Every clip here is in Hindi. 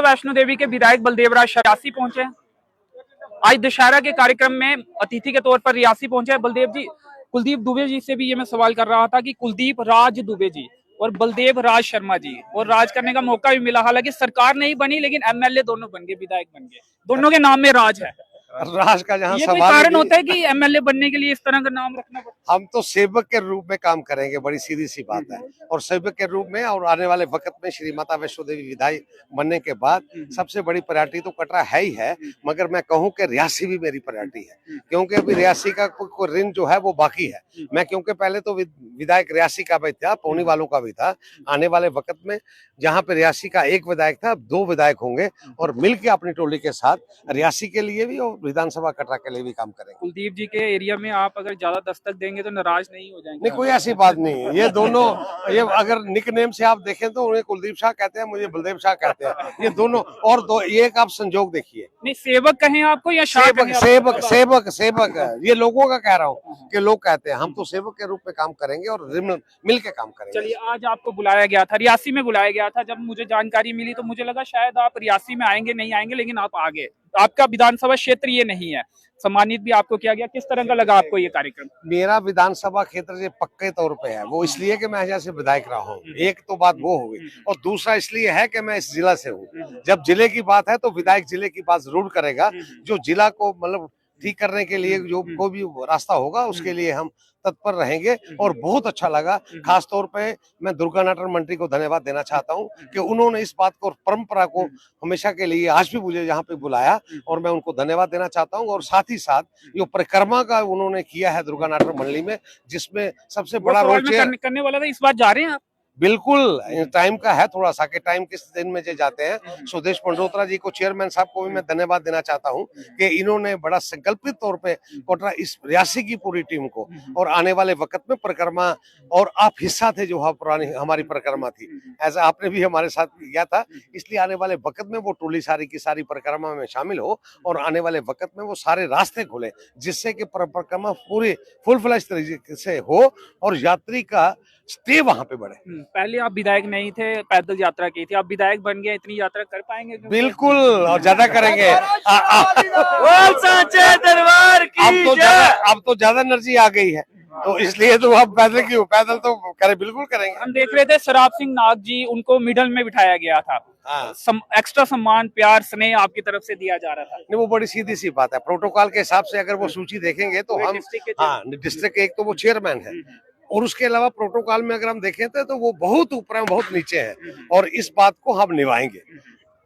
वैष्णो देवी के विधायक बलदेव राज रियासी पहुंचे हैं। आज दशहरा के कार्यक्रम में अतिथि के तौर पर रियासी पहुंचे हैं बलदेव जी। कुलदीप दुबे जी से भी ये मैं सवाल कर रहा था कि कुलदीप राज दुबे जी और बलदेव राज शर्मा जी और राज करने का मौका भी मिला, हालांकि सरकार नहीं बनी लेकिन एमएलए दोनों बन गए, विधायक बन गए, दोनों के नाम में राज है। राज का जहाँ ये कोई सवाल कारण होता है कि एमएलए बनने के लिए इस तरह का नाम रखना पड़ता हम तो सेवक के रूप में काम करेंगे, बड़ी सीधी सी बात है। और सेवक के रूप में और आने वाले वक्त में श्री माता वैष्णो देवी विधायक बनने के बाद सबसे बड़ी प्रायोरिटी तो कटरा है ही है, मगर मैं कहूं कि रियासी भी मेरी प्रायोरिटी है, क्योंकि अभी रियासी का कोई ऋण जो है वो बाकी है। मैं क्योंकि पहले तो विधायक रियासी का भी था, पौनी वालों का भी था। आने वाले वक्त में जहाँ पे रियासी का एक विधायक था, अब 2 विधायक होंगे और मिलकर अपनी टोली के साथ रियासी के लिए भी और विधानसभा कटरा के लिए भी काम करेंगे। कुलदीप जी के एरिया में आप अगर ज्यादा दस्तक देंगे तो नाराज नहीं हो जाएंगे? नहीं, कोई ऐसी बात नहीं है। ये दोनों, ये अगर निक नेम से आप देखें तो उन्हें कुलदीप शाह कहते हैं, मुझे बलदेव शाह कहते हैं। ये दोनों और दो, ये एक आप संजोग देखिए। नहीं, सेवक कहें आपको या शाह सेवक कहें आपको? सेवक सेवक सेवक ये लोगों का कह रहा हूँ कि लोग कहते हैं। हम तो सेवक के रूप में काम करेंगे और मिल के काम करेंगे। चलिए, आज आपको बुलाया गया था, रियासी में बुलाया गया था। जब मुझे जानकारी मिली तो मुझे लगा शायद आप रियासी में आएंगे, नहीं आएंगे, लेकिन आप आ गए। आपका विधानसभा क्षेत्र ये नहीं है, सम्मानित भी आपको किया गया। किस तरह का लगा आपको ये कार्यक्रम? मेरा विधानसभा क्षेत्र जो पक्के तौर पे है वो इसलिए कि मैं यहाँ से विधायक रहा हूँ, एक तो बात वो हो गई, और दूसरा इसलिए है कि मैं इस जिला से हूँ। जब जिले की बात है तो विधायक जिले की बात जरूर करेगा। जो जिला को मतलब ठीक करने के लिए जो कोई भी रास्ता होगा उसके लिए हम तत्पर रहेंगे। और बहुत अच्छा लगा, खास तौर पे मैं दुर्गा नाटर मंत्री को धन्यवाद देना चाहता हूं कि उन्होंने इस बात को, परंपरा को हमेशा के लिए आज भी मुझे यहाँ पे बुलाया, और मैं उनको धन्यवाद देना चाहता हूं। और साथ ही साथ जो परिक्रमा का उन्होंने किया है दुर्गा नाटर मंडली में, जिसमें सबसे बड़ा रोल करने वाला था। इस बार जा रहे हैं आप? बिल्कुल, टाइम का है थोड़ा सा कि टाइम किस दिन में जाते हैं। सुदेश पंडोत्रा जी को, चेयरमैन साहब को भी मैं धन्यवाद देना चाहता हूं कि इन्होंने बड़ा संकल्पित तौर पे कोटरा इस रियासी की पूरी टीम को, और आने वाले वक्त में परिक्रमा, और आप हिस्सा थे जो पुरानी हमारी परिक्रमा थी, ऐसा आपने भी हमारे साथ किया था, इसलिए आने वाले वक्त में वो टोली सारी की सारी परिक्रमा में शामिल हो और आने वाले वक्त में वो सारे रास्ते खुले, जिससे कि परिक्रमा पूरी फुल फ्लैश तरीके से हो और यात्री का स्टे वहां पे बढ़े। पहले आप विधायक नहीं थे, पैदल यात्रा की थी, आप विधायक बन गए, इतनी यात्रा कर पाएंगे? बिल्कुल, और ज्यादा करेंगे। दरबार की अब तो ज्यादा एनर्जी आ गई है, तो इसलिए तो अब पैदल क्यों, पैदल तो करें, बिल्कुल करेंगे। हम देख रहे थे शराब सिंह नाग जी, उनको मिडल में बिठाया गया था। एक्स्ट्रा सम्मान, प्यार, स्नेह आपकी तरफ से दिया जा रहा था। नहीं, वो बड़ी सीधी सी बात है। प्रोटोकॉल के हिसाब से अगर वो सूची देखेंगे तो हम, डिस्ट्रिक्ट के एक तो वो चेयरमैन है, और उसके अलावा प्रोटोकॉल में अगर हम देखें तो वो बहुत ऊपर है, बहुत नीचे है, और इस बात को हम निभाएंगे।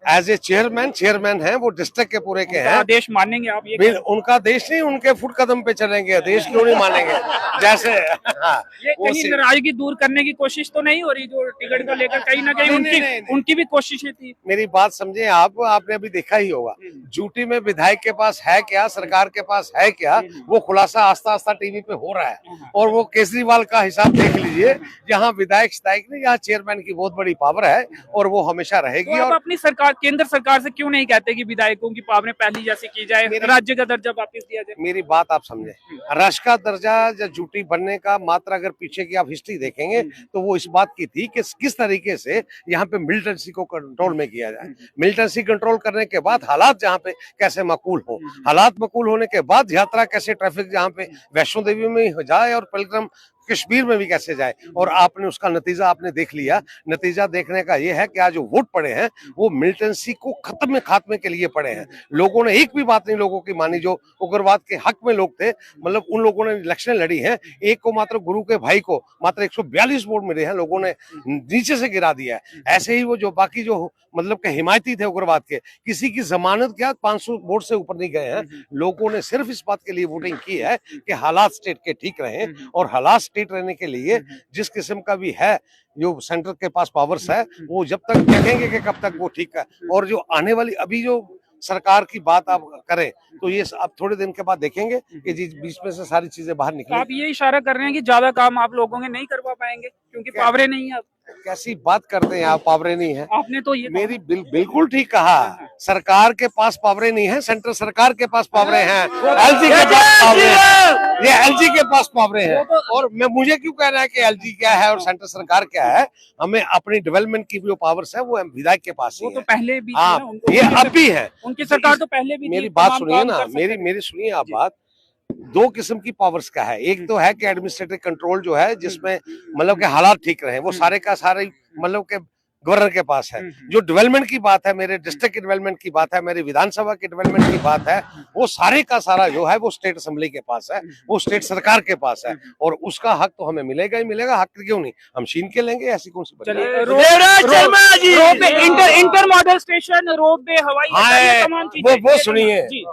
एज ए चेयरमैन है, वो डिस्ट्रिक्ट के पूरे के हैं। देश मानेंगे आप? ये उनका देश नहीं, उनके फुट कदम पे चलेंगे, देश क्यों नहीं मानेंगे। जैसे ये कहीं नाराजगी दूर करने की कोशिश तो नहीं हो रही जो टिकट को लेकर? कहीं ना कहीं उनकी भी कोशिशें थी। मेरी बात समझे आप, आपने अभी देखा ही होगा ड्यूटी में विधायक के पास है क्या, सरकार के पास है क्या, वो खुलासा आस्ता आस्ता टीवी पे हो रहा है। और वो केजरीवाल का हिसाब देख लीजिए, जहाँ विधायक नहीं, यहाँ चेयरमैन की बहुत बड़ी पावर है और वो हमेशा रहेगी। और अपनी सरकार, केंद्र सरकार से क्यों नहीं कहते कि विधायकों की पावरें पहली जैसी की जाए, राज्य का दर्जा वापस दिया जाए? मेरी बात आप समझे, राष्ट्र का दर्जा या ड्यूटी बनने का मात्र अगर पीछे की आप हिस्ट्री देखेंगे तो वो इस बात की थी कि किस तरीके से यहाँ पे मिलिटेंसी को कंट्रोल में किया जाए। मिलिटेंसी कंट्रोल करने के बाद हालात जहाँ पे कैसे माकूल हो, हालात माकूल होने के बाद यात्रा कैसे, ट्रैफिक जहाँ पे वैष्णो देवी में हो जाए और पिलग्रिम कश्मीर में भी कैसे जाए। और आपने उसका नतीजा आपने देख लिया। नतीजा देखने का ये है कि आज जो वोट पड़े हैं वो मिलिटेंसी को खात्मे के लिए पड़े हैं। लोगों ने एक भी बात नहीं लोगों की मानी, जो उग्रवाद के हक में लोग थे, मतलब उन लोगों ने इलेक्शन लड़ी है। एक को मात्र, गुरु के भाई को मात्र 142 वोट मिले हैं, लोगों ने नीचे से गिरा दिया है। ऐसे ही वो जो बाकी जो मतलब के हिमायती थे उग्रवाद के, किसी की जमानत क्या 500 वोट से ऊपर नहीं गए हैं। लोगों ने सिर्फ इस बात के लिए वोटिंग की है कि हालात स्टेट के ठीक रहे, और हालात स्टेट रहने के लिए जिस किस्म का भी है जो सेंटर के पास पावर्स है, वो जब तक देखेंगे कि कब तक वो ठीक है। और जो आने वाली अभी जो सरकार की बात आप करें तो ये आप थोड़े दिन के बाद देखेंगे कि जी बीच में से सारी चीजें बाहर निकलेंगी। आप ये इशारा कर रहे हैं कि ज्यादा काम आप लोगों के नहीं करवा पाएंगे क्योंकि पावरें नहीं है? कैसी बात करते हैं आप, पावरें नहीं है? आपने तो ये मेरी बिल्कुल ठीक कहा। सरकार के पास पावरें नहीं है, सेंट्रल सरकार के पास पावरें हैं, एलजी के पास पावरें हैं, ये एलजी के पास पावरें हैं। और मुझे क्यों कह रहा है कि एलजी क्या है और सेंट्रल सरकार क्या है? हमें अपनी डेवलपमेंट की जो पावर्स है वो विधायक के पास ही वो है। तो पहले भी हाँ, थी ना, ये अब भी है। उनकी सरकार तो पहले भी मेरी थी, बात तमाम सुनिए काम ना, कर सकते थे। मेरी सुनिए आप बात। दो किस्म की पावर्स का है, एक तो है कि एडमिनिस्ट्रेटिव कंट्रोल जो है जिसमें मतलब के हालात ठीक रहे, वो सारे का सारे मतलब के गवर्नर के पास है। जो डेवलपमेंट की बात है, मेरे डिस्ट्रिक्ट की डेवलपमेंट की बात है, मेरी विधानसभा की डेवलपमेंट की बात है, वो सारे का सारा जो है वो स्टेट असेंबली के पास है, वो स्टेट सरकार के पास है। और उसका हक तो हमें मिलेगा ही मिलेगा, हक क्यों नहीं, हम छीन के लेंगे? ऐसी कौन सी बात है? चलिए, ropeway, inter model station, ropeway, हवाई अड्डा, ये तमाम चीजें। वो सुनिए, जी,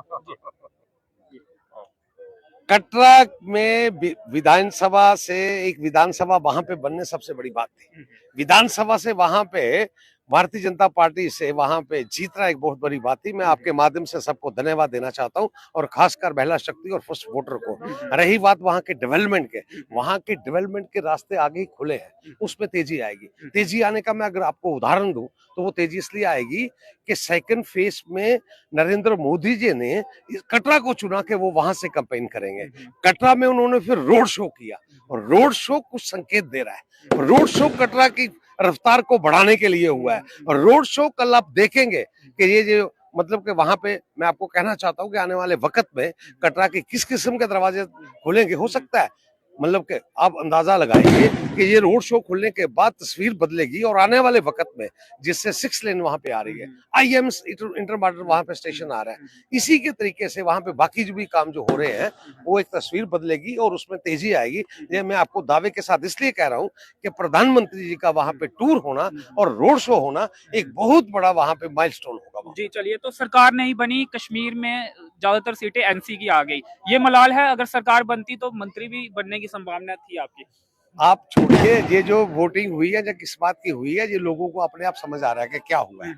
कटरा में विधानसभा से एक विधानसभा वहां पे बनने सबसे बड़ी बात थी। विधानसभा से वहां पे भारतीय जनता पार्टी से वहां पे जीतना एक बहुत बड़ी बात थी। मैं आपके माध्यम से सबको धन्यवाद देना चाहता हूं, और खासकर महिला शक्ति और फर्स्ट वोटर को। रही बात वहां के डेवलपमेंट के, वहां के डेवलपमेंट के रास्ते आगे ही खुले हैं, उसमें तेजी आएगी। तेजी आने का मैं अगर आपको उदाहरण दूं तो वो तेजी इसलिए आएगी कि सेकंड फेज में नरेंद्र मोदी जी ने कटरा को चुना के वो वहां से कैंपेन करेंगे। कटरा में उन्होंने फिर रोड शो किया, और रोड शो कुछ संकेत दे रहा है। रोड शो कटरा की रफ्तार को बढ़ाने के लिए हुआ है। और रोड शो कल आप देखेंगे कि ये जो मतलब कि वहां पे मैं आपको कहना चाहता हूं कि आने वाले वक्त में कटरा के किस किस्म के दरवाजे खुलेंगे। हो सकता है मतलब कि आप अंदाजा लगाइए कि ये रोड शो खुलने के बाद तस्वीर बदलेगी, और आने वाले वक्त में जिससे 6 लेन वहां पे आ रही है, आईएम्स इंटर बॉर्डर वहां पे स्टेशन आ रहा है, इसी के तरीके से वहां पे बाकी जो भी काम जो हो रहे हैं वो एक तस्वीर बदलेगी और उसमें तेजी आएगी। ये मैं आपको दावे के साथ इसलिए कह रहा हूं कि प्रधानमंत्री जी का वहां पे टूर होना और रोड शो होना एक बहुत बड़ा वहां पे माइलस्टोन होगा। जी, चलिए, तो सरकार नहीं बनी, कश्मीर में ज्यादातर सीटें एनसी की आ गई, ये मलाल है। अगर सरकार बनती तो मंत्री भी बनने की संभावना थी आपकी? आप छोड़िए, ये जो वोटिंग हुई है, या किस बात की हुई है, ये लोगों को अपने आप समझ आ रहा है कि क्या हुआ है।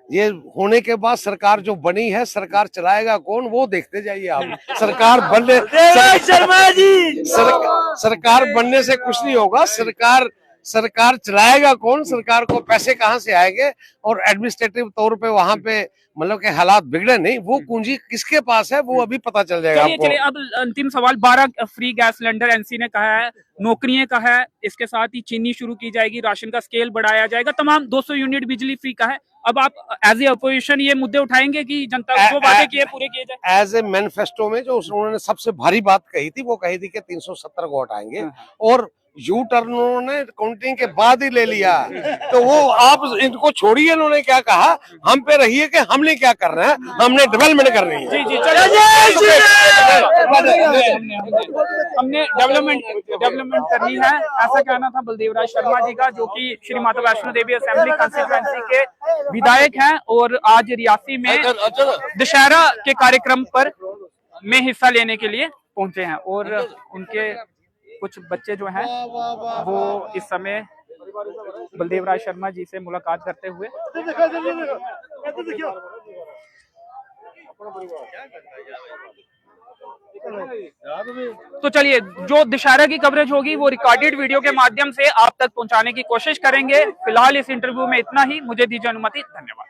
ये होने के बाद सरकार जो बनी है, सरकार चलाएगा कौन वो देखते जाइए आप। सरकार बनने शर्मा जी सरकार बनने से कुछ नहीं होगा। सरकार चलाएगा कौन, सरकार को पैसे कहां से आएंगे, और एडमिनिस्ट्रेटिव तौर पे वहां पे मतलब के हालात बिगड़े नहीं, वो पूंजी किसके पास है वो अभी पता चल जाएगा आपको। चलिए, अब अंतिम सवाल। 12 फ्री गैस सिलेंडर एनसी ने कहा है, नौकरियां का है, इसके साथ ही चीनी शुरू की जाएगी, राशन का स्केल बढ़ाया जाएगा, तमाम 200 यूनिट बिजली फ्री का है। अब आप एज ए अपोजिशन ये मुद्दे उठाएंगे कि जनता को वादे किए पूरे किए जाए? एज ए मैनिफेस्टो में जो उन्होंने सबसे भारी बात कही थी, वो कही थी कि 370 को हटाएंगे, और यू टर्न उन्होंने काउंटिंग के बाद ही ले लिया। तो वो आप इनको छोड़िए, इन्होंने क्या कहा, हम पे रहिए कि हमने क्या कर रहे हैं, हमने डेवलपमेंट कर रही है। जी जी, हमने डेवलपमेंट करनी है, ऐसा कहना था बलदेव राज शर्मा जी का, जो कि श्री माता वैष्णो देवी असेंबली कंस्टिट्यूएंसी के विधायक हैं, और आज रियासी में दशहरा के कार्यक्रम पर में हिस्सा लेने के लिए पहुंचे हैं। और उनके कुछ बच्चे जो हैं वो इस समय बलदेव राज शर्मा जी से मुलाकात करते हुए। तो चलिए, जो दशहरा की कवरेज होगी वो रिकॉर्डेड वीडियो के माध्यम से आप तक पहुंचाने की कोशिश करेंगे। फिलहाल इस इंटरव्यू में इतना ही, मुझे दीजिए अनुमति, धन्यवाद।